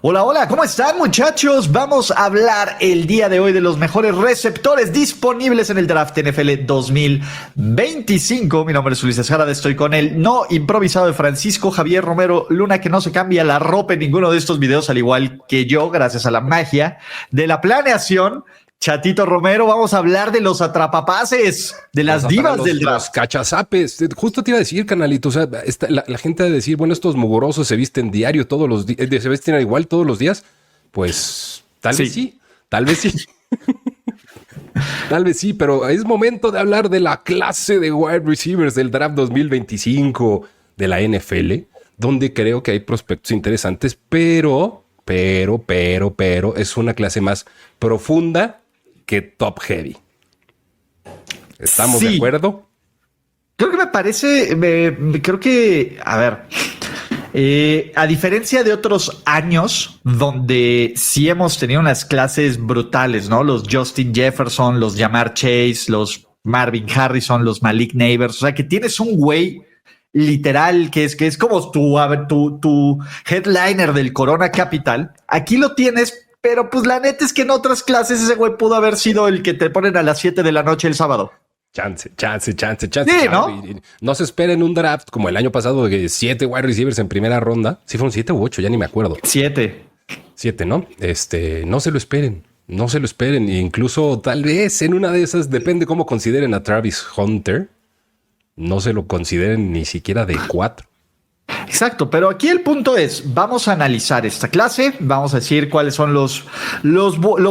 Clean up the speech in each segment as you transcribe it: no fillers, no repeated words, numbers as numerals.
Hola, hola, ¿cómo están, muchachos? Vamos a hablar el día de hoy de los mejores receptores disponibles en el draft NFL 2025. Mi nombre es Ulises Jara, estoy con el no improvisado de Francisco Javier Romero Luna, que no se cambia la ropa en ninguno de estos videos, al igual que yo, gracias a la magia de la planeación. Chatito Romero, vamos a hablar de los atrapapases, de las divas del draft. Los cachazapes. Justo te iba a decir, canalito. O sea, la gente va a decir, bueno, estos mugrosos se visten diario todos los días, se visten igual todos los días. Pues tal vez sí, tal vez sí. Tal vez sí, pero es momento de hablar de la clase de wide receivers del draft 2025 de la NFL, donde creo que hay prospectos interesantes, pero es una clase más profunda que top heavy. ¿Estamos de acuerdo? Creo que me parece, creo que, a ver, a diferencia de otros años donde sí hemos tenido unas clases brutales, ¿no? Los Justin Jefferson, los Ja'Marr Chase, los Marvin Harrison, los Malik Neighbors, o sea que tienes un güey literal que es como tu headliner del Corona Capital. Aquí lo tienes. Pero pues la neta es que en otras clases ese güey pudo haber sido el que te ponen a las 7 de la noche el sábado. Chance. Sí, ¿no? Y no se esperen un draft como el año pasado de 7 wide receivers en primera ronda. Sí fueron 7 u 8, ya ni me acuerdo. 7, ¿no? No se lo esperen. No se lo esperen. E incluso tal vez en una de esas, depende cómo consideren a Travis Hunter, no se lo consideren ni siquiera de 4. Exacto, pero aquí el punto es, vamos a analizar esta clase, vamos a decir cuáles son lo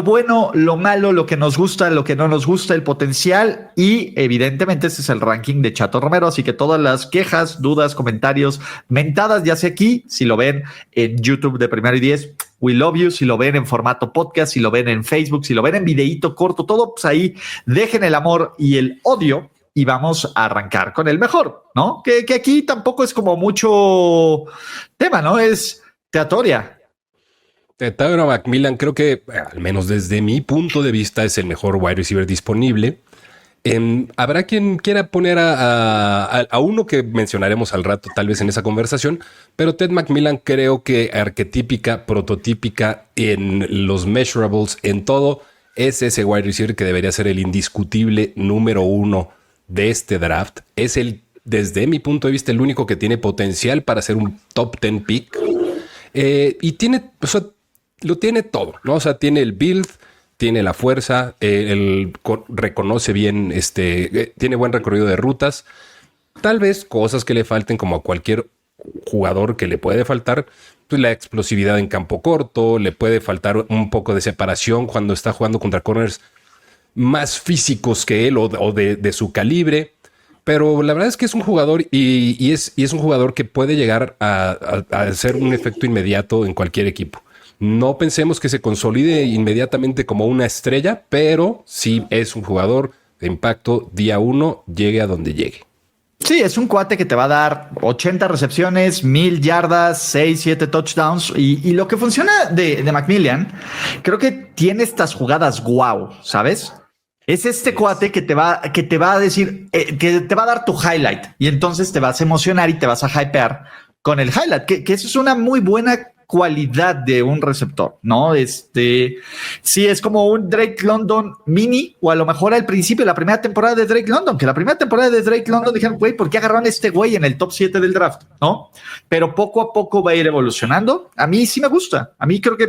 bueno, lo malo, lo que nos gusta, lo que no nos gusta, el potencial y evidentemente este es el ranking de Chato Romero, así que todas las quejas, dudas, comentarios, mentadas, ya sea aquí, si lo ven en YouTube de Primero y 10, we love you, si lo ven en formato podcast, si lo ven en Facebook, si lo ven en videíto corto, todo, pues ahí dejen el amor y el odio. Y vamos a arrancar con el mejor, ¿no? Que aquí tampoco es como mucho tema, ¿no? Es teatoria. Tyron McMillan creo que, al menos desde mi punto de vista, es el mejor wide receiver disponible. Habrá quien quiera poner a uno que mencionaremos al rato, tal vez en esa conversación, pero Ted McMillan creo que arquetípica, prototípica en los measurables, en todo, es ese wide receiver que debería ser el indiscutible número 1 de este draft. Es desde mi punto de vista, el único que tiene potencial para ser un top 10 pick. Y tiene, o sea, lo tiene todo, ¿no? O sea, tiene el build, tiene la fuerza, reconoce bien, tiene buen recorrido de rutas. Tal vez cosas que le falten, como a cualquier jugador que le puede faltar, pues la explosividad en campo corto, le puede faltar un poco de separación cuando está jugando contra corners más físicos que él o de su calibre, pero la verdad es que es un jugador y es un jugador que puede llegar a hacer un efecto inmediato en cualquier equipo. No pensemos que se consolide inmediatamente como una estrella, pero sí es un jugador de impacto día 1, llegue a donde llegue. Sí, es un cuate que te va a dar 80 recepciones, 1000 yardas, 6, 7 touchdowns. Y lo que funciona de McMillan, creo que tiene estas jugadas wow, ¿sabes? Es cuate que te va a decir, que te va a dar tu highlight y entonces te vas a emocionar y te vas a hypear con el highlight, que eso es una muy buena cualidad de un receptor, ¿no? Sí, es como un Drake London mini, o a lo mejor al principio, la primera temporada de Drake London, que la primera temporada de Drake London dijeron, güey, ¿por qué agarraron a este güey en el top 7 del draft? ¿No? Pero poco a poco va a ir evolucionando. A mí sí me gusta. A mí creo que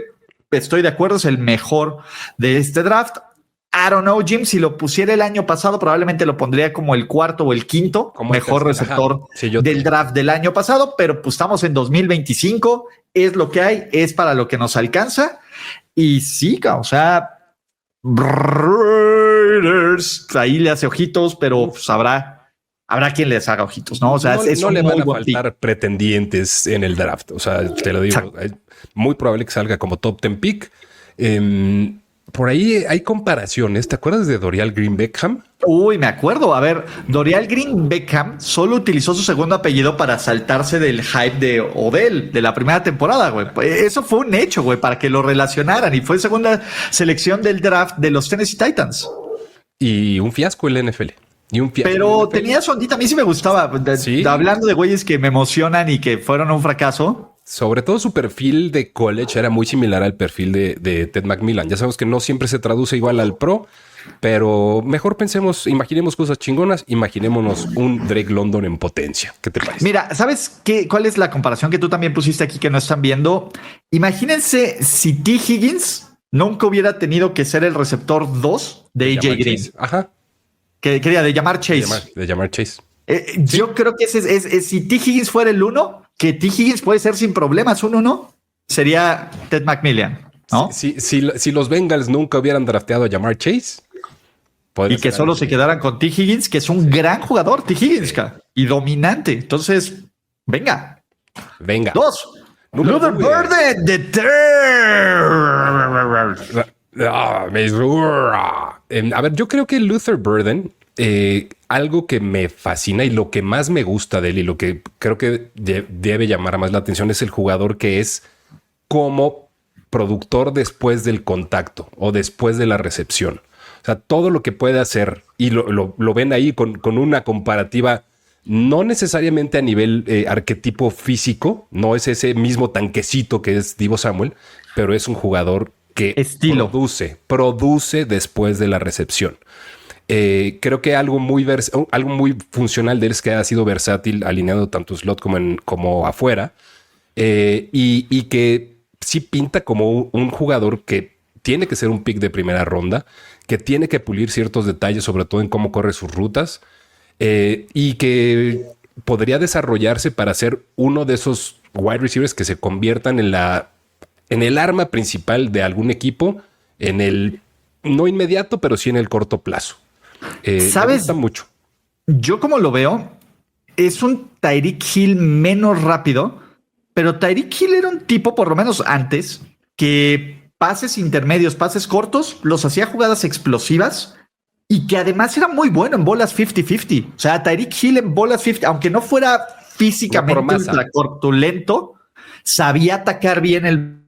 estoy de acuerdo, es el mejor de este draft. I don't know, Jim, si lo pusiera el año pasado, probablemente lo pondría como el cuarto o el quinto como mejor receptor del draft del año pasado, pero pues estamos en 2025, es lo que hay, es para lo que nos alcanza. Y sí, o sea, Raiders, ahí le hace ojitos, pero pues habrá quien les haga ojitos, ¿no? O sea, no le van a faltar pretendientes en el draft. O sea, te lo digo, es muy probable que salga como top 10 pick. Por ahí hay comparaciones. ¿Te acuerdas de Dorial Green Beckham? Uy, me acuerdo. A ver, Dorial Green Beckham solo utilizó su segundo apellido para saltarse del hype de Odell de la primera temporada, güey. Eso fue un hecho, güey, para que lo relacionaran. Y fue segunda selección del draft de los Tennessee Titans. Y un fiasco en la NFL. Pero tenía su ondita. A mí sí me gustaba. ¿Sí? Hablando de güeyes que me emocionan y que fueron un fracaso. Sobre todo su perfil de college era muy similar al perfil de Ted McMillan. Ya sabemos que no siempre se traduce igual al pro, pero mejor pensemos, imaginemos cosas chingonas, imaginémonos un Drake London en potencia. ¿Qué te parece? Mira, ¿sabes qué? ¿Cuál es la comparación que tú también pusiste aquí que no están viendo? Imagínense si T. Higgins nunca hubiera tenido que ser el receptor 2 de AJ Green. Chase. Ajá. Que quería de llamar Chase. De llamar Chase. Sí. Yo creo que ese es si T. Higgins fuera el 1, que T. Higgins puede ser sin problemas un 1, sería Ted McMillan, ¿no? Si los Bengals nunca hubieran drafteado a Jamar Chase y que solo se quedaran con T. Higgins, que es un gran jugador, T. Higgins, y dominante. Entonces, venga. 2. Luther Burden de A ver, yo creo que Luther Burden, algo que me fascina y lo que más me gusta de él y lo que creo que debe llamar más la atención es el jugador que es como productor después del contacto o después de la recepción. O sea, todo lo que puede hacer y lo ven ahí con una comparativa, no necesariamente a nivel arquetipo físico, no es ese mismo tanquecito que es Deebo Samuel, pero es un jugador que produce después de la recepción. Creo que algo muy funcional de él es que ha sido versátil, alineado tanto slot como afuera, y que sí pinta como un jugador que tiene que ser un pick de primera ronda, que tiene que pulir ciertos detalles, sobre todo en cómo corre sus rutas, y que podría desarrollarse para ser uno de esos wide receivers que se conviertan en el arma principal de algún equipo, en el no inmediato, pero sí en el corto plazo. ¿Sabes? Me gusta mucho. Yo como lo veo, es un Tyreek Hill menos rápido, pero Tyreek Hill era un tipo, por lo menos antes, que pases intermedios, pases cortos, los hacía jugadas explosivas y que además era muy bueno en bolas 50-50. O sea, Tyreek Hill en bolas 50, aunque no fuera físicamente corpulento, sabía atacar bien el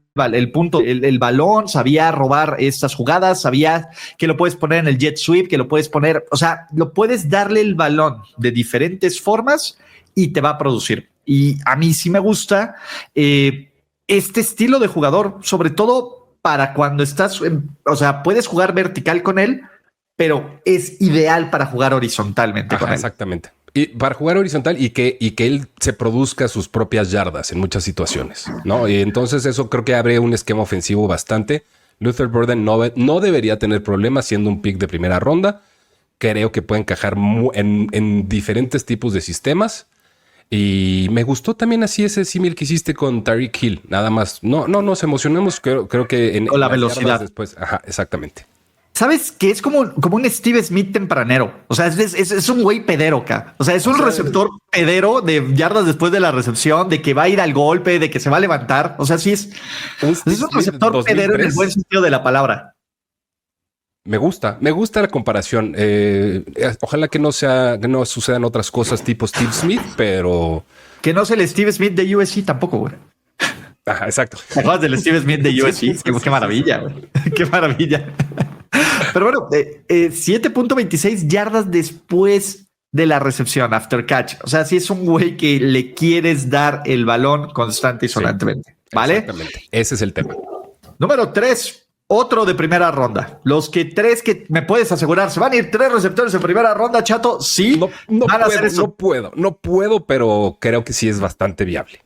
punto, el balón, sabía robar estas jugadas, sabía que lo puedes poner en el jet sweep, que lo puedes poner, o sea, lo puedes darle el balón de diferentes formas y te va a producir. Y a mí sí me gusta este estilo de jugador, sobre todo para cuando estás, o sea, puedes jugar vertical con él, pero es ideal para jugar horizontalmente con él. Exactamente. Y para jugar horizontal y que él se produzca sus propias yardas en muchas situaciones, ¿no? Y entonces eso creo que abre un esquema ofensivo bastante. Luther Burden no debería tener problemas siendo un pick de primera ronda. Creo que puede encajar en diferentes tipos de sistemas. Y me gustó también así ese símil que hiciste con Tyreek Hill. Nada más. No nos emocionemos. Creo que con la velocidad después. Ajá, exactamente. ¿Sabes? Que es como un Steve Smith tempranero. O sea, es un güey pedero acá. O sea, es un receptor pedero de yardas después de la recepción, de que va a ir al golpe, de que se va a levantar. O sea, sí es un receptor 2003. Pedero en el buen sentido de la palabra. Me gusta la comparación. Ojalá que no sucedan otras cosas tipo Steve Smith, pero que no sea el Steve Smith de USC tampoco, güey. Ajá, exacto. ¿Te acuerdas del Steve Smith de USC? Qué maravilla, güey. Qué maravilla. Pero bueno, 7.26 yardas después de la recepción, after catch. O sea, sí es un güey que le quieres dar el balón constante y sonantemente. Sí, ¿vale? Exactamente. Ese es el tema. Número 3. Otro de primera ronda. Los tres que me puedes asegurar, ¿se van a ir 3 receptores en primera ronda, Chato? Sí. No puedo, pero creo que sí es bastante viable.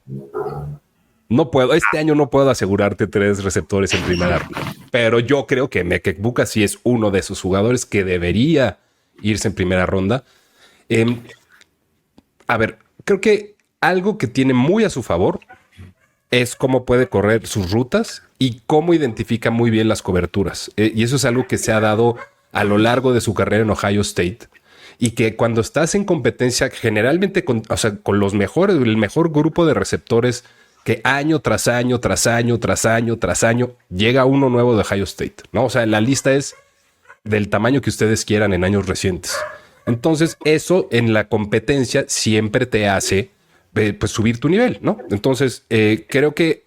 No puedo, este año no puedo asegurarte 3 receptores en primera ronda, pero yo creo que Emeka Egbuka sí es uno de esos jugadores que debería irse en primera ronda. A ver, creo que algo que tiene muy a su favor es cómo puede correr sus rutas y cómo identifica muy bien las coberturas. Y eso es algo que se ha dado a lo largo de su carrera en Ohio State. Y que cuando estás en competencia, generalmente con los mejores, el mejor grupo de receptores, que año tras año llega uno nuevo de Ohio State, ¿no? O sea, la lista es del tamaño que ustedes quieran en años recientes. Entonces, eso en la competencia siempre te hace pues subir tu nivel, ¿no? Entonces, creo que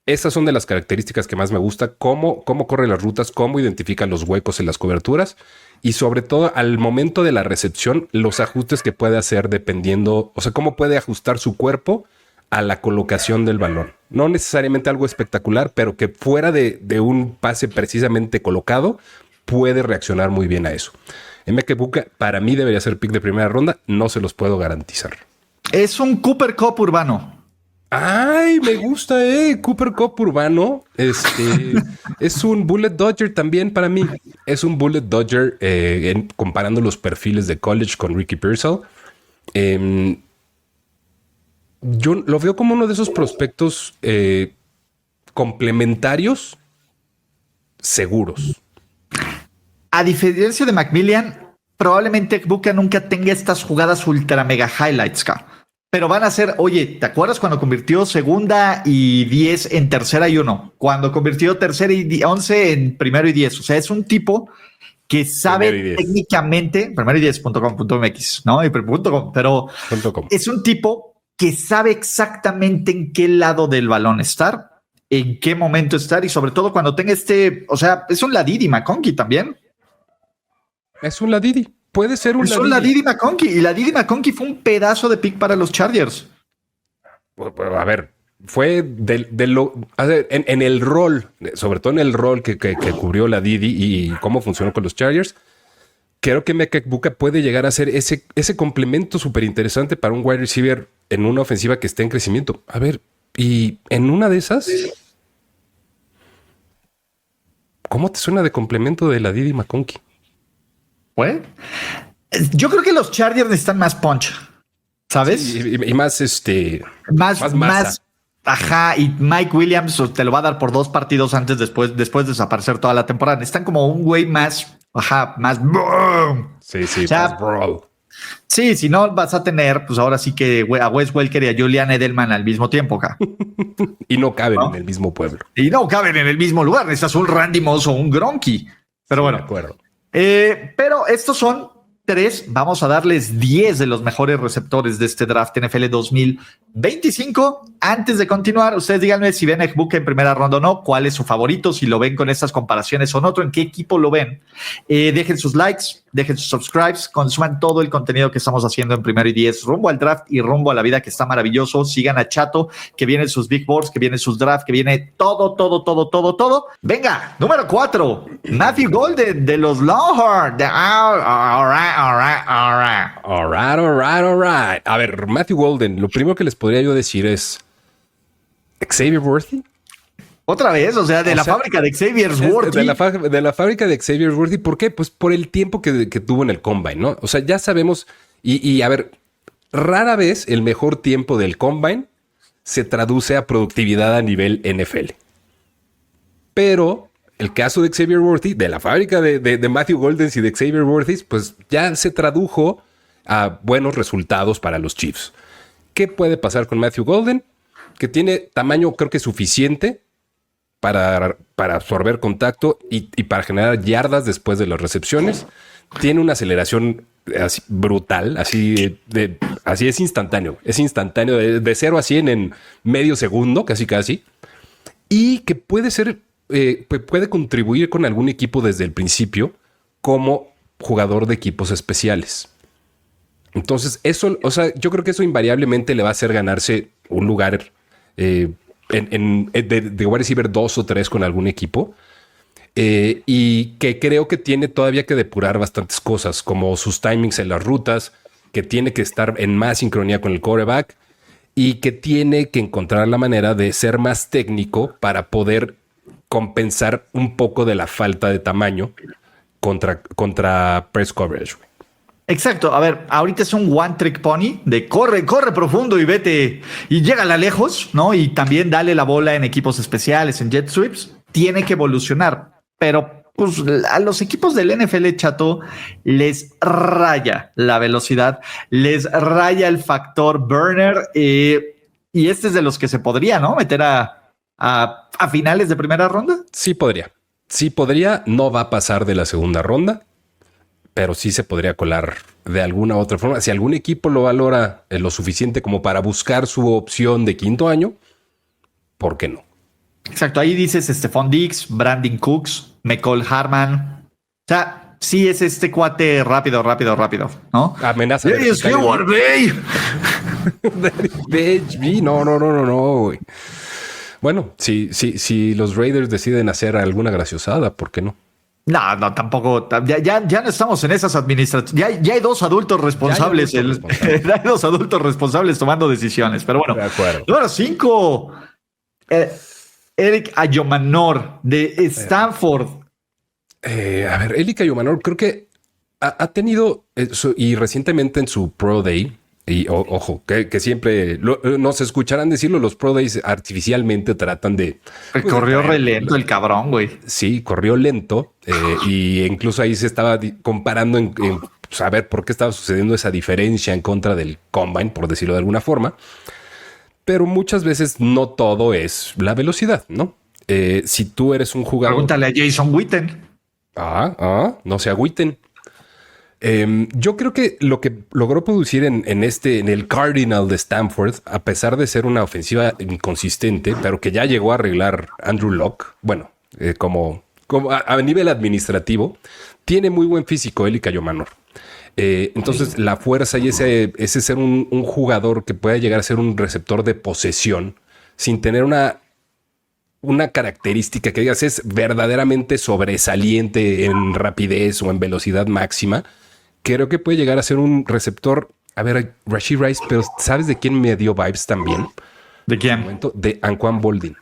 esas son de las características que más me gusta, cómo corre las rutas, cómo identifica los huecos en las coberturas y sobre todo al momento de la recepción, los ajustes que puede hacer dependiendo, o sea, cómo puede ajustar su cuerpo a la colocación del balón. No necesariamente algo espectacular, pero que fuera de un pase precisamente colocado, puede reaccionar muy bien a eso. Emeka Egbuka para mí debería ser pick de primera ronda, no se los puedo garantizar. Es un Cooper Kupp urbano. Ay, me gusta, Cooper Kupp urbano. Es un Bullet Dodger también para mí. Es un Bullet Dodger comparando los perfiles de college con Ricky Pearsall. Yo lo veo como uno de esos prospectos complementarios seguros. A diferencia de McMillian, probablemente Egbuka nunca tenga estas jugadas ultra mega highlights, pero van a ser, oye, ¿te acuerdas cuando convirtió segunda y 10 en tercera y 1? Cuando convirtió tercera y 11 en primero y 10. O sea, es un tipo que sabe técnicamente, primero y 10.com.mx, ¿no? Y .com, pero es un tipo que sabe exactamente en qué lado del balón estar, en qué momento estar y sobre todo cuando tenga o sea, es un Ladidi McConkey también. Es un Ladidi. Puede ser un Ladidi. Ladidi McConkey. Y Ladidi McConkey fue un pedazo de pick para los Chargers. A ver, fue en el rol, sobre todo en el rol que cubrió Ladidi y cómo funcionó con los Chargers. Creo que Emeka Egbuka puede llegar a ser ese complemento súper interesante para un wide receiver en una ofensiva que esté en crecimiento. A ver, y en una de esas, ¿cómo te suena de complemento de Ladidi McConkey? Pues, yo creo que los Chargers necesitan más punch, ¿sabes? Sí, y más más. Ajá, y Mike Williams te lo va a dar por 2 partidos después de desaparecer toda la temporada. Necesitan como un güey más, más. Boom. Sí, o sea, más brawl. Sí, si no vas a tener, pues ahora sí que a Wes Welker y a Julian Edelman al mismo tiempo acá. Y no caben en el mismo pueblo. Y no caben en el mismo lugar. Necesitas un Randy Moss o un Gronky. Pero bueno. De acuerdo. Pero estos son 3. Vamos a darles 10 de los mejores receptores de este draft NFL 2025. Antes de continuar, ustedes díganme si ven a Egbuka en primera ronda o no, cuál es su favorito, si lo ven con estas comparaciones o no, en qué equipo lo ven. Dejen sus likes, dejen sus subscribes, consuman todo el contenido que estamos haciendo en Primero y 10, rumbo al draft y rumbo a la vida, que está maravilloso. Sigan a Chato, que vienen sus big boards, que vienen sus drafts, que viene todo. Venga, número 4, Matthew Golden de los Longhorns. All right. A ver, Matthew Golden, lo primero que les podría yo decir es Xavier Worthy. Otra vez, o sea, de la fábrica de Xavier Worthy. De la fábrica de Xavier Worthy. ¿Por qué? Pues por el tiempo que tuvo en el Combine, ¿no? O sea, ya sabemos, y a ver, rara vez el mejor tiempo del Combine se traduce a productividad a nivel NFL. Pero el caso de Xavier Worthy, de la fábrica de Matthew Golden y de Xavier Worthy, pues ya se tradujo a buenos resultados para los Chiefs. ¿Qué puede pasar con Matthew Golden? Que tiene tamaño, creo que suficiente para absorber contacto y para generar yardas después de las recepciones. Tiene una aceleración así brutal, así es instantáneo. Es instantáneo de 0 a 100 en medio segundo, casi. Y que puede ser, puede contribuir con algún equipo desde el principio como jugador de equipos especiales. Entonces, eso, o sea, yo creo que eso invariablemente le va a hacer ganarse un lugar de wide receiver 2 o 3 con algún equipo. Y que creo que tiene todavía que depurar bastantes cosas, como sus timings en las rutas, que tiene que estar en más sincronía con el quarterback y que tiene que encontrar la manera de ser más técnico para poder compensar un poco de la falta de tamaño contra press coverage. Exacto. A ver, ahorita es un one trick pony de corre profundo y vete y llégala lejos, ¿no? Y también dale la bola en equipos especiales, en jet sweeps. Tiene que evolucionar, pero pues a los equipos del NFL, Chato, les raya la velocidad, les raya el factor burner y este es de los que se podría, ¿no? Meter a finales de primera ronda. Sí podría, no va a pasar de la segunda ronda, pero sí se podría colar de alguna u otra forma. Si algún equipo lo valora lo suficiente como para buscar su opción de quinto año, ¿por qué no? Exacto, ahí dices Stephon Diggs, Brandon Cooks, Mecole Hardman. O sea, sí es este cuate rápido, ¿no? Amenaza. De HB, no, güey. Bueno, si los Raiders deciden hacer alguna graciosada, ¿por qué no? No, tampoco. Ya no estamos en esas administraciones. Ya hay dos adultos responsables. Ya hay dos adultos responsables tomando decisiones. Pero bueno, de acuerdo. Número 5. Eric Ayomanor de Stanford. A ver, Eric Ayomanor creo que ha tenido eso, y recientemente en su Pro Day, y ojo, que siempre nos escucharán decirlo, los Pro Days artificialmente tratan de... Corrió re lento el cabrón, güey. Sí, corrió lento y incluso ahí se estaba comparando en saber por qué estaba sucediendo esa diferencia en contra del Combine, por decirlo de alguna forma. Pero muchas veces no todo es la velocidad, ¿no? Si tú eres un jugador... Pregúntale a Jason Witten. No se agüiten. Yo creo que lo que logró producir en el Cardinal de Stanford, a pesar de ser una ofensiva inconsistente, pero que ya llegó a arreglar Andrew Luck, bueno, como a nivel administrativo, tiene muy buen físico Eli Ayomanor. Entonces la fuerza y ese ser un jugador que pueda llegar a ser un receptor de posesión sin tener una característica que digas es verdaderamente sobresaliente en rapidez o en velocidad máxima, creo que puede llegar a ser un receptor. A ver, Rashee Rice, pero ¿sabes de quién me dio vibes también? ¿De quién? De Anquan Boldin.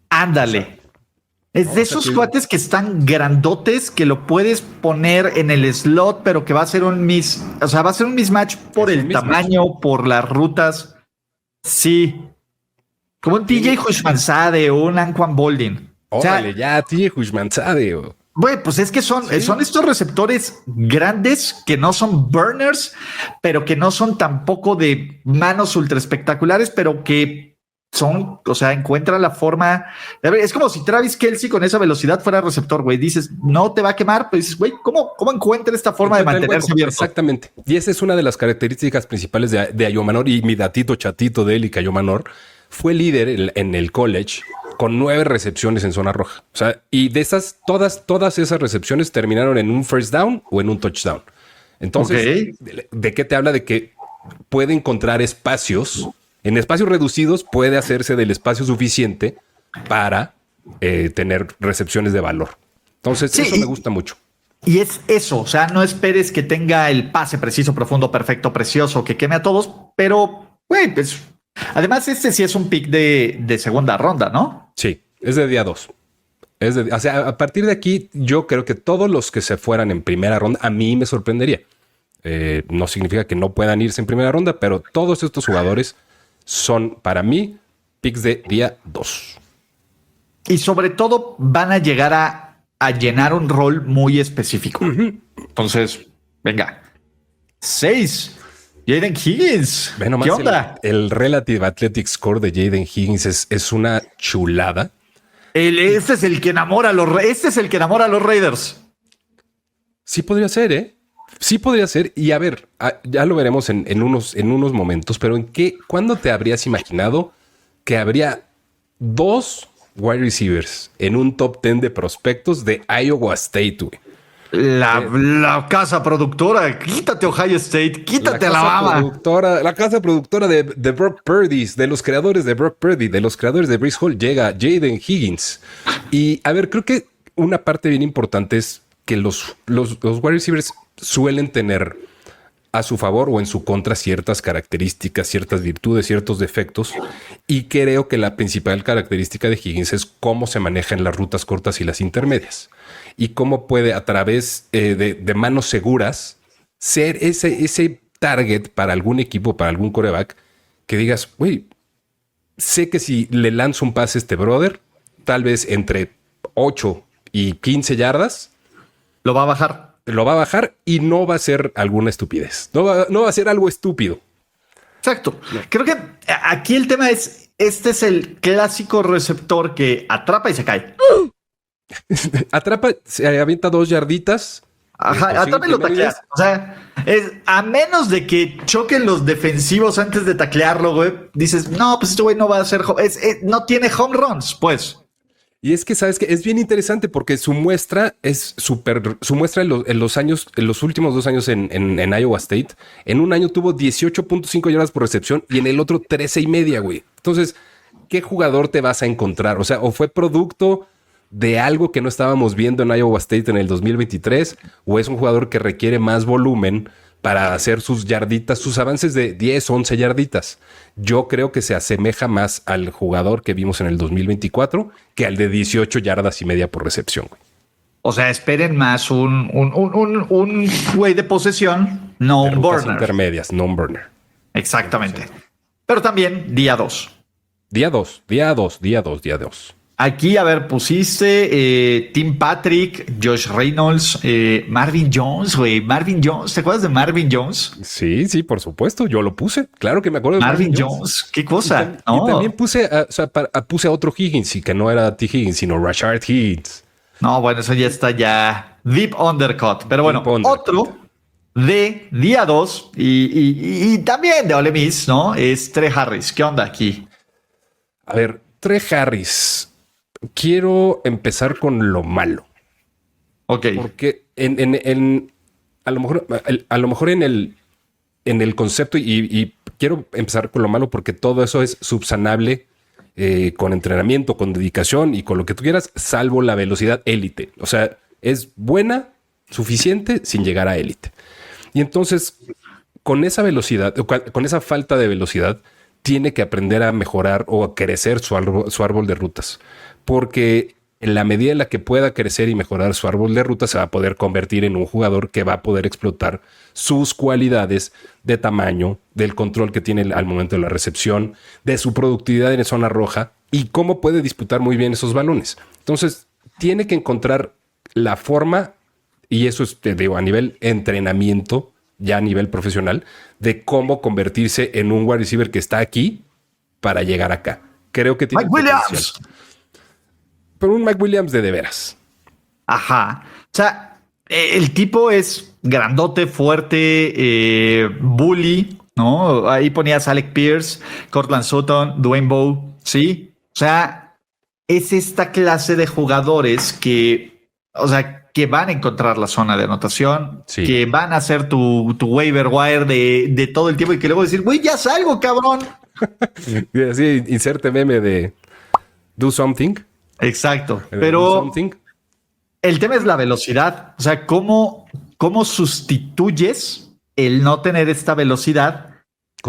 Ándale. Es de esos cuates que están grandotes, que lo puedes poner en el slot, pero que va a ser un va a ser un mismatch por el tamaño, por las rutas. Sí. Como un TJ Houshmandzadeh o un Anquan Boldin. Órale, ya, TJ Houshmandzadeh. Güey, pues es que son estos receptores grandes que no son burners, pero que no son tampoco de manos ultra espectaculares, pero que son, o sea, encuentran la forma. Es como si Travis Kelce con esa velocidad fuera receptor, güey. Dices, no te va a quemar, pero dices, güey, ¿cómo encuentra esta forma de mantenerse abierto? Exactamente. Y esa es una de las características principales de Ayomanor, y mi datito chatito de Eli Ayomanor fue líder en el college con 9 recepciones en zona roja. O sea, y de esas, todas esas recepciones terminaron en un first down o en un touchdown. Entonces, ¿de qué te habla? De que puede encontrar espacios, en espacios reducidos puede hacerse del espacio suficiente para tener recepciones de valor. Entonces, eso me gusta mucho. Y es eso, o sea, no esperes que tenga el pase preciso, profundo, perfecto, precioso, que queme a todos, pero, güey, pues... Además, este sí es un pick de segunda ronda, ¿no? Sí, es de día 2. O sea, a partir de aquí, yo creo que todos los que se fueran en primera ronda, a mí me sorprendería. No significa que no puedan irse en primera ronda, pero todos estos jugadores son, para mí, picks de día 2. Y sobre todo van a llegar a llenar un rol muy específico. Entonces, venga. 6. Jaden Higgins. ¿Qué onda? El Relative Athletic Score de Jaden Higgins es una chulada. Este es el que enamora a los Raiders. Sí podría ser, ¿eh? Sí podría ser. Y a ver, ya lo veremos en unos momentos, pero ¿cuándo te habrías imaginado que habría 2 wide receivers en un top 10 de prospectos de Iowa State, güey? La casa productora, quítate Ohio State, quítate Alabama. La casa productora de Brock Purdy, de los creadores de Brock Purdy, de los creadores de Breece Hall, llega Jaden Higgins. Y a ver, creo que una parte bien importante es que los wide receivers suelen tener a su favor o en su contra ciertas características, ciertas virtudes, ciertos defectos. Y creo que la principal característica de Higgins es cómo se maneja en las rutas cortas y las intermedias. Y cómo puede, a través de manos seguras, ser ese target para algún equipo, para algún quarterback, que digas, güey, sé que si le lanzo un pase a este brother, tal vez entre 8 y 15 yardas, lo va a bajar. Lo va a bajar y no va a ser alguna estupidez. No va a ser algo estúpido. Exacto. Creo que aquí el tema es, este es el clásico receptor que atrapa y se cae. Atrapa, se avienta 2 yarditas. Ajá, atrapa y lo taclea. O sea, a menos de que choquen los defensivos antes de taclearlo, güey, dices, no, pues este güey no va a hacer, no tiene home runs, pues. Y es que, ¿sabes que es bien interesante porque su muestra es súper... Su muestra en los años, en los últimos 2 años en Iowa State, en un año tuvo 18.5 yardas por recepción y en el otro 13.5, güey. Entonces, ¿qué jugador te vas a encontrar? O sea, o fue producto de algo que no estábamos viendo en Iowa State en el 2023, o es un jugador que requiere más volumen para hacer sus yarditas, sus avances de 10, 11 yarditas. Yo creo que se asemeja más al jugador que vimos en el 2024 que al de 18.5 yardas por recepción, güey. O sea, esperen más un güey de posesión, no De un rutas burner. intermedias, no un burner. Exactamente. Pero también día 2. Día 2. Aquí, a ver, pusiste Tim Patrick, Josh Reynolds, Marvin Jones, güey. Marvin Jones, ¿te acuerdas de Marvin Jones? Sí, por supuesto. Yo lo puse. Claro que me acuerdo de Marvin Jones. Qué cosa. Y también puse a otro Higgins, y que no era T. Higgins, sino Rashard Higgins. No, bueno, eso ya está ya deep undercut. Pero bueno, otro de día 2 y también de Ole Miss, ¿no? Es Trey Harris. ¿Qué onda aquí? A ver, Trey Harris. Quiero empezar con lo malo. Ok. Porque a lo mejor en el concepto, y quiero empezar con lo malo porque todo eso es subsanable con entrenamiento, con dedicación y con lo que tú quieras, salvo la velocidad élite. O sea, es buena, suficiente, sin llegar a élite. Y entonces, con esa velocidad, con esa falta de velocidad, tiene que aprender a mejorar o a crecer su árbol de rutas. Porque en la medida en la que pueda crecer y mejorar su árbol de rutas, se va a poder convertir en un jugador que va a poder explotar sus cualidades de tamaño, del control que tiene al momento de la recepción, de su productividad en zona roja y cómo puede disputar muy bien esos balones. Entonces, tiene que encontrar la forma, y eso es, te digo, a nivel entrenamiento, ya a nivel profesional, de cómo convertirse en un wide receiver que está aquí para llegar acá. Creo que tiene Mike Williams. Pero un Mike Williams de veras. Ajá. O sea, el tipo es grandote, fuerte, bully, ¿no? Ahí ponías Alec Pierce, Cortland Sutton, Dwayne Bowe, ¿sí? O sea, es esta clase de jugadores que, o sea, que van a encontrar la zona de anotación, sí, que van a hacer tu waiver wire de todo el tiempo y que luego decir, güey, ya salgo, cabrón. Así, inserte meme de do something. Exacto, pero el tema es la velocidad. O sea, ¿cómo sustituyes el no tener esta velocidad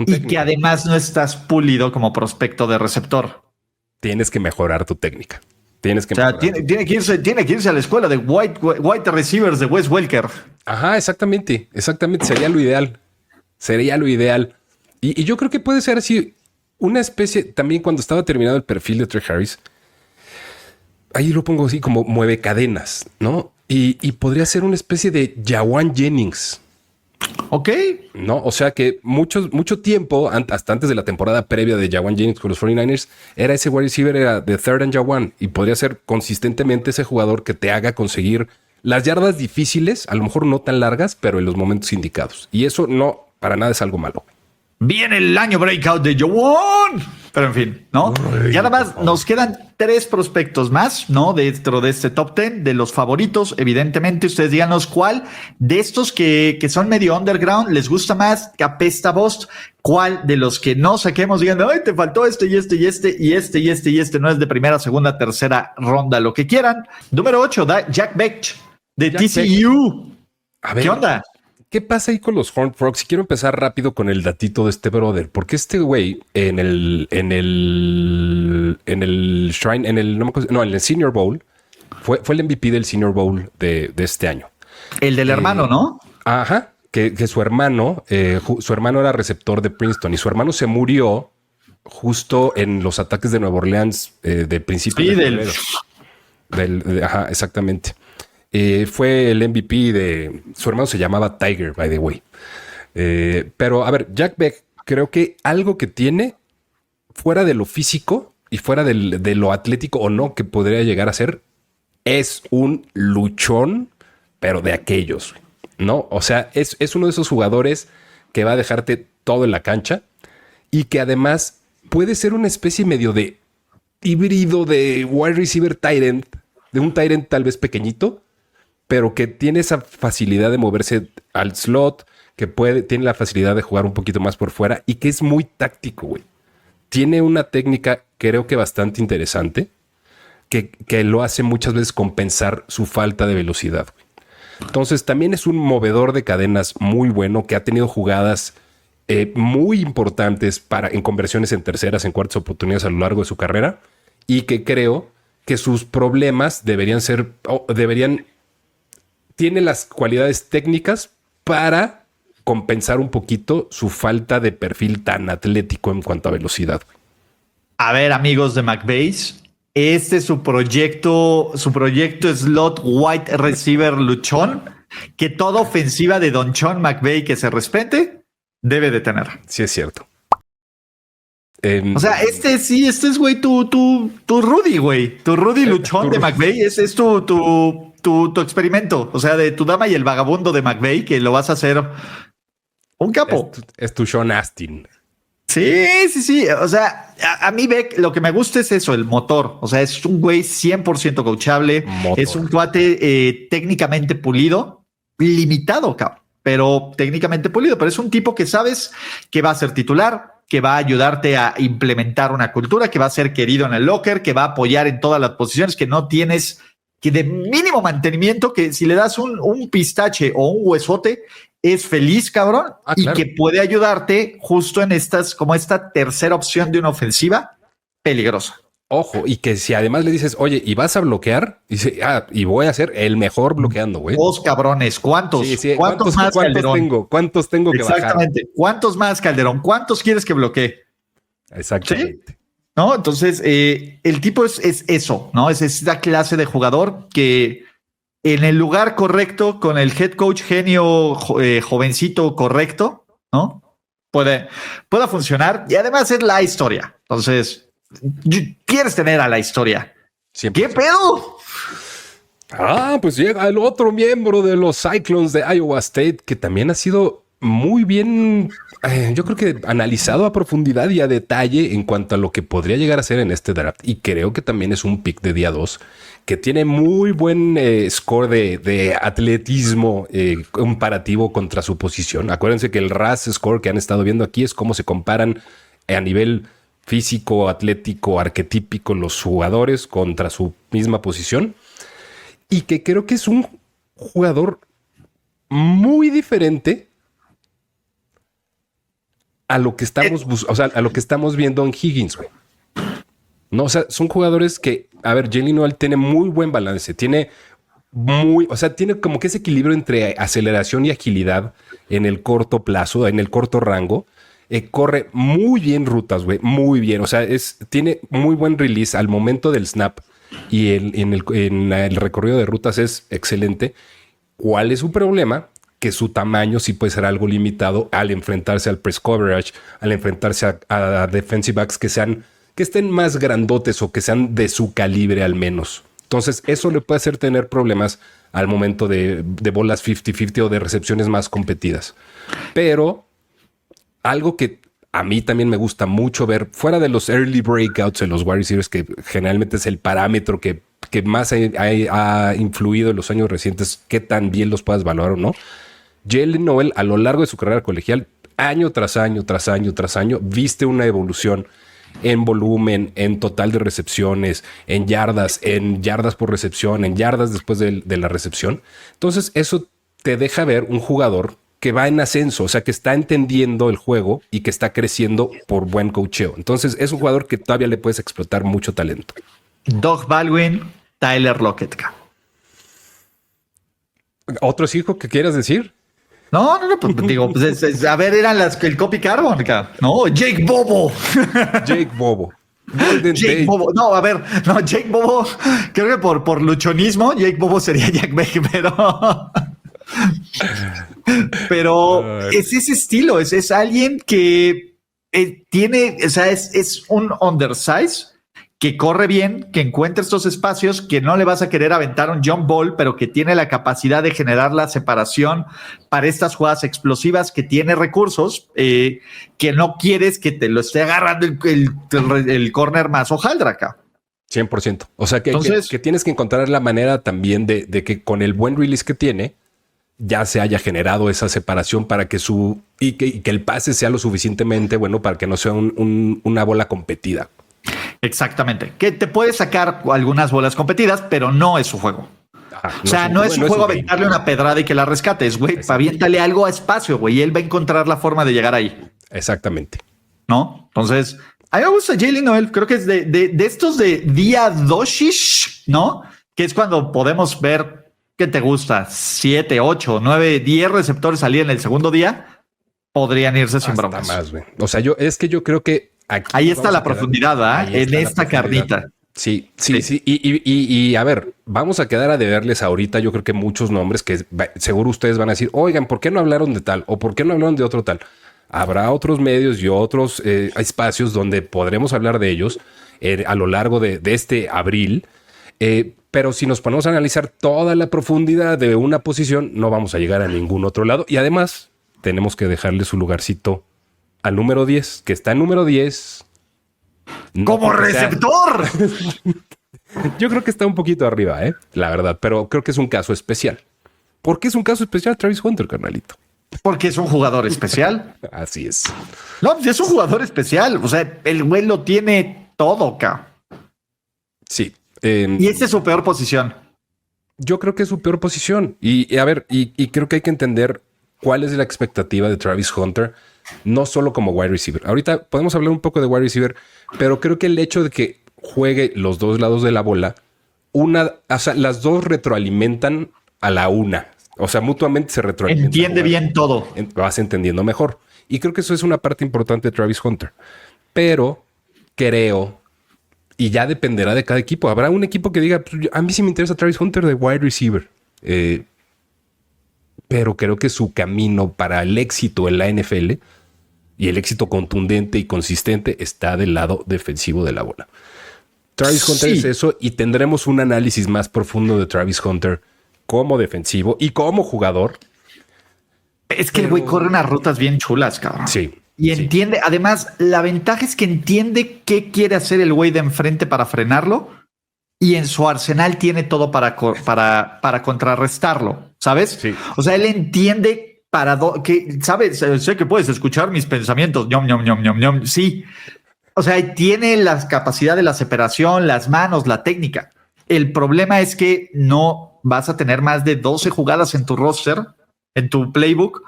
y que además no estás pulido como prospecto de receptor? Tienes que mejorar tu técnica. Tienes que tiene que irse a la escuela de white receivers de Wes Welker. Ajá, exactamente. Sería lo ideal. Y yo creo que puede ser así una especie, también cuando estaba terminado el perfil de Trey Harris, ahí lo pongo así como mueve cadenas, ¿no? Y podría ser una especie de Jawan Jennings. Ok. No, o sea que mucho tiempo, hasta antes de la temporada previa de Jawan Jennings con los 49ers, era ese wide receiver, era de third and Jawan, y podría ser consistentemente ese jugador que te haga conseguir las yardas difíciles, a lo mejor no tan largas, pero en los momentos indicados. Y eso no, para nada es algo malo. Viene el año breakout de Jawan. Pero en fin, ¿no? Y nada más nos quedan 3 prospectos más, ¿no? Dentro de este top 10 de los favoritos. Evidentemente, ustedes díganos cuál de estos que son medio underground les gusta más, que apesta Bost. ¿Cuál de los que no saquemos? Digan, ay, te faltó este y este y este y este y este y este no es de primera, segunda, tercera ronda, lo que quieran. Número 8, Jack Bech de TCU. A ver, ¿qué onda? ¿Qué pasa ahí con los Horned Frogs? Quiero empezar rápido con el datito de este brother, porque este güey en el Shrine, en el Senior Bowl, fue el MVP del Senior Bowl de este año. El del hermano, ¿no? Ajá, que su hermano era receptor de Princeton y su hermano se murió justo en los ataques de Nueva Orleans de principios de febrero. Ajá, exactamente. Fue el MVP de... Su hermano se llamaba Tiger, by the way. Pero, a ver, Jack Bech, creo que algo que tiene fuera de lo físico y fuera de lo atlético o no que podría llegar a ser, es un luchón, pero de aquellos, ¿no? O sea, es uno de esos jugadores que va a dejarte todo en la cancha y que además puede ser una especie medio de híbrido de wide receiver tight end, de un tight end tal vez pequeñito, pero que tiene esa facilidad de moverse al slot, que tiene la facilidad de jugar un poquito más por fuera y que es muy táctico, güey. Tiene una técnica, creo que bastante interesante, que lo hace muchas veces compensar su falta de velocidad, güey. Entonces también es un movedor de cadenas muy bueno, que ha tenido jugadas muy importantes en conversiones en terceras, en cuartas oportunidades a lo largo de su carrera, y que creo que sus problemas tiene las cualidades técnicas para compensar un poquito su falta de perfil tan atlético en cuanto a velocidad. A ver, amigos de McVay, este es su proyecto slot wide receiver luchón, que toda ofensiva de Don Sean McVay que se respete debe de tener. Sí, es cierto. O sea, este es, güey, tu Rudy, güey. Tu Rudy luchón de McVay. Es tu experimento. O sea, de tu dama y el vagabundo de McVay, que lo vas a hacer un capo. Es tu Sean Astin. Sí. O sea, a mí, Beck, lo que me gusta es eso, el motor. O sea, es un güey 100% coachable. Es un cuate técnicamente pulido, limitado, cabrón, pero técnicamente pulido. Pero es un tipo que sabes que va a ser titular, que va a ayudarte a implementar una cultura, que va a ser querido en el locker, que va a apoyar en todas las posiciones, que no tienes que de mínimo mantenimiento, que si le das un pistache o un huesote, es feliz, cabrón, claro. Y que puede ayudarte justo en como esta tercera opción de una ofensiva peligrosa. Ojo, y que si además le dices, oye, ¿y vas a bloquear? Y dice, y voy a ser el mejor bloqueando, güey. Vos, cabrones, ¿cuántos? Sí, ¿Cuántos más, Calderón? ¿Cuántos tengo que bajar? Exactamente. ¿Cuántos más, Calderón? ¿Cuántos quieres que bloquee? Exactamente. ¿Sí? ¿No? Entonces, el tipo es eso, ¿no? Es esta clase de jugador que en el lugar correcto, con el head coach genio jovencito correcto, ¿no? Pueda funcionar y además es la historia. Entonces, quieres tener a la historia. 100%. ¿Qué pedo? Pues llega el otro miembro de los Cyclones de Iowa State, que también ha sido muy bien, yo creo que analizado a profundidad y a detalle en cuanto a lo que podría llegar a ser en este draft. Y creo que también es un pick de día 2 que tiene muy buen score de atletismo comparativo contra su posición. Acuérdense que el RAS score que han estado viendo aquí es cómo se comparan a nivel físico, atlético, arquetípico los jugadores contra su misma posición. Y que creo que es un jugador muy diferente a lo que estamos a lo que estamos viendo en Higgins, güey. No, o sea, son jugadores que, a ver, Jaylen Noel tiene muy buen balance, tiene como que ese equilibrio entre aceleración y agilidad en el corto plazo, en el corto rango. Corre muy bien rutas, güey, muy bien. O sea, tiene muy buen release al momento del snap y en el recorrido de rutas es excelente. ¿Cuál es su problema? Que su tamaño sí puede ser algo limitado al enfrentarse al press coverage, al enfrentarse a defensive backs que estén más grandotes o que sean de su calibre al menos. Entonces eso le puede hacer tener problemas al momento de bolas 50-50 o de recepciones más competidas. Pero algo que a mí también me gusta mucho ver, fuera de los early breakouts en los wide receivers, que generalmente es el parámetro que más ha influido en los años recientes, qué tan bien los puedas valorar o no. Jaylen Noel, a lo largo de su carrera colegial, año tras año, viste una evolución en volumen, en total de recepciones, en yardas por recepción, en yardas después de la recepción. Entonces, eso te deja ver un jugador que va en ascenso, o sea, que está entendiendo el juego y que está creciendo por buen coacheo. Entonces, es un jugador que todavía le puedes explotar mucho talento. Doug Baldwin, Tyler Lockett. ¿Otros hijos que quieras decir? No, pues digo, pues a ver, eran el copy carbon, no, Jake Bobo. Jake Bobo. Jake Bobo. No, a ver, no, Jake Bobo, creo que por luchonismo, Jake Bobo sería Jack Beck, pero es ese estilo, es alguien que tiene, o sea, es un undersize que corre bien, que encuentra estos espacios, que no le vas a querer aventar un jump ball, pero que tiene la capacidad de generar la separación para estas jugadas explosivas, que tiene recursos, que no quieres que te lo esté agarrando el corner más hojaldra acá. 100%. O sea, Entonces, que tienes que encontrar la manera también de que con el buen release que tiene, ya se haya generado esa separación para que y que el pase sea lo suficientemente bueno para que no sea una bola competida. exactamente. Que te puede sacar algunas bolas competidas, pero no es su juego. O sea, no es un juego aventarle una pedrada y que la rescates, güey. Aviéntale algo a espacio, güey, y él va a encontrar la forma de llegar ahí. Exactamente. ¿No? Entonces, a mí me gusta Jaylen Noel. Creo que es de estos de día doshish, ¿no? Que es cuando podemos ver qué te gusta. 7, 8, 9, 10 receptores salir en el segundo día. Podrían irse sin broncas. Más, güey. O sea, yo creo que aquí ahí está la profundidad, ¿verdad? En esta carnita. Sí. Y a ver, vamos a quedar a deberles ahorita. Yo creo que muchos nombres que seguro ustedes van a decir, oigan, ¿por qué no hablaron de tal? ¿O por qué no hablaron de otro tal? Habrá otros medios y otros espacios donde podremos hablar de ellos a lo largo de este abril. Pero si nos ponemos a analizar toda la profundidad de una posición, no vamos a llegar a ningún otro lado. Y además, tenemos que dejarle su lugarcito al número 10, que está en número 10. No ¡como receptor! Yo creo que está un poquito arriba, la verdad. Pero creo que es un caso especial. ¿Por qué es un caso especial Travis Hunter, carnalito? Porque es un jugador especial. Así es. No, pues es un jugador especial. O sea, el güey lo tiene todo, cabrón. Sí. Y esta es su peor posición. Yo creo que es su peor posición. Y a ver, y creo que hay que entender cuál es la expectativa de Travis Hunter, no solo como wide receiver. Ahorita podemos hablar un poco de wide receiver, pero creo que el hecho de que juegue los dos lados de la bola, o sea, las dos retroalimentan a la una. O sea, mutuamente se retroalimentan. Entiende bien todo. Vas entendiendo mejor. Y creo que eso es una parte importante de Travis Hunter. Pero creo, y ya dependerá de cada equipo. Habrá un equipo que diga, pues, a mí sí me interesa Travis Hunter de wide receiver. Pero creo que su camino para el éxito en la NFL y el éxito contundente y consistente está del lado defensivo de la bola. Travis Hunter es eso, y tendremos un análisis más profundo de Travis Hunter como defensivo y como jugador. Es que el güey corre unas rutas bien chulas, cabrón. Sí. Y entiende, además, la ventaja es que entiende qué quiere hacer el güey de enfrente para frenarlo, y en su arsenal tiene todo para contrarrestarlo, ¿sabes? Sí. O sea, él entiende que, ¿sabes? Sé que puedes escuchar mis pensamientos, ñom, ñom, ñom, ñom, ñom. Sí. O sea, tiene la capacidad de la separación, las manos, la técnica. El problema es que no vas a tener más de 12 jugadas en tu roster, en tu playbook,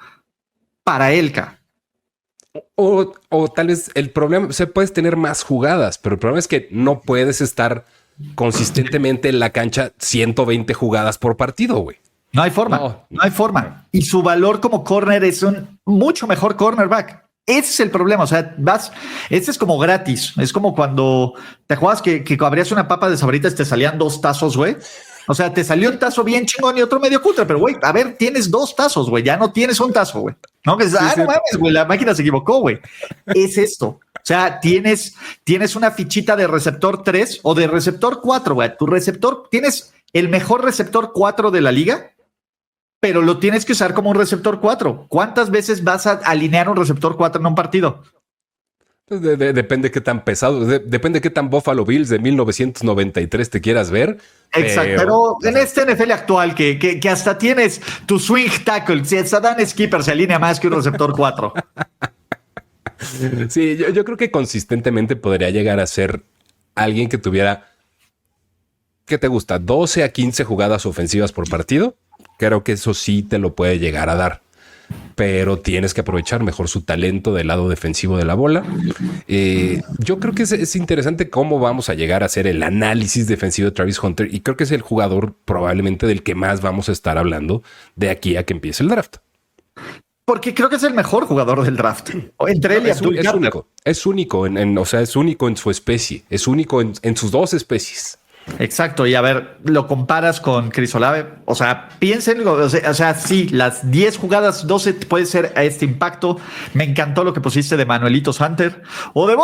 para él, O tal vez el problema, o sea, puedes tener más jugadas, pero el problema es que no puedes estar consistentemente en la cancha 120 jugadas por partido, güey. No hay forma, no hay forma. Y su valor como corner es un mucho mejor cornerback. Ese es el problema. O sea, este es como gratis. Es como cuando te juegas que abrías una papa de Sabritas y te salían 2 tazos, güey. O sea, te salió un tazo bien chingón y otro medio cutre, pero güey, a ver, tienes 2 tazos, güey. Ya no tienes un tazo, güey. No, que no mames, güey, la máquina se equivocó, güey. Es esto. O sea, tienes una fichita de receptor 3 o de receptor 4, güey. Tu receptor, tienes el mejor receptor 4 de la liga, pero lo tienes que usar como un receptor 4. ¿Cuántas veces vas a alinear un receptor 4 en un partido? Depende qué tan pesado, depende qué tan Buffalo Bills de 1993 te quieras ver. Exacto, pero en este NFL actual que hasta tienes tu swing tackle, si hasta Dan Skipper se alinea más que un receptor 4. Sí, yo creo que consistentemente podría llegar a ser alguien que tuviera, ¿qué te gusta? 12 a 15 jugadas ofensivas por partido. Creo que eso sí te lo puede llegar a dar, pero tienes que aprovechar mejor su talento del lado defensivo de la bola. Yo creo que es interesante cómo vamos a llegar a hacer el análisis defensivo de Travis Hunter, y creo que es el jugador probablemente del que más vamos a estar hablando de aquí a que empiece el draft. Porque creo que es el mejor jugador del draft. Entre él y Abdul Carter. Es único, o sea, es único en su especie, es único en sus 2 especies. Exacto. Y a ver, lo comparas con Chris Olave. O sea, piensen, o sea, sí, las 10 jugadas, 12 puede ser a este impacto. Me encantó lo que pusiste de Manuelito Santer o de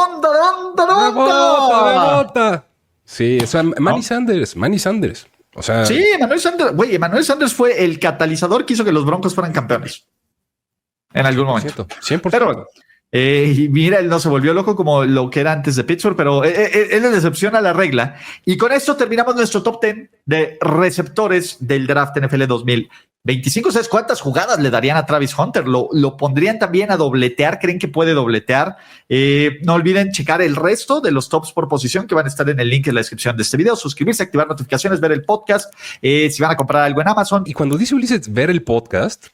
Bonta. Sí, o sea, Manny Sanders. O sea, sí, Emmanuel Sanders. Güey, Emmanuel Sanders fue el catalizador que hizo que los Broncos fueran campeones en algún momento. 100%. Pero Y mira, él no se volvió loco como lo que era antes de Pittsburgh, pero él es la excepción a la regla. Y con esto terminamos nuestro top 10 de receptores del draft NFL 2025. ¿Sabes cuántas jugadas le darían a Travis Hunter? Lo pondrían también a dobletear. ¿Creen que puede dobletear? No olviden checar el resto de los tops por posición que van a estar en el link en la descripción de este video. Suscribirse, activar notificaciones, ver el podcast. Si van a comprar algo en Amazon. Y cuando dice Ulises ver el podcast,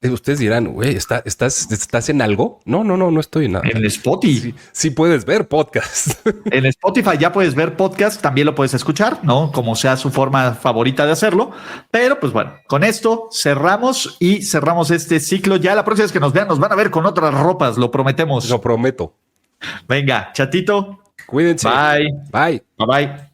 ustedes dirán, güey, ¿estás en algo? No estoy en nada. En Spotify. Sí puedes ver podcast. En Spotify ya puedes ver podcast, también lo puedes escuchar, ¿no? Como sea su forma favorita de hacerlo. Pero pues bueno, con esto cerramos este ciclo. Ya la próxima vez que nos vean, nos van a ver con otras ropas, lo prometemos. Lo prometo. Venga, chatito. Cuídense. Bye. Bye. Bye bye.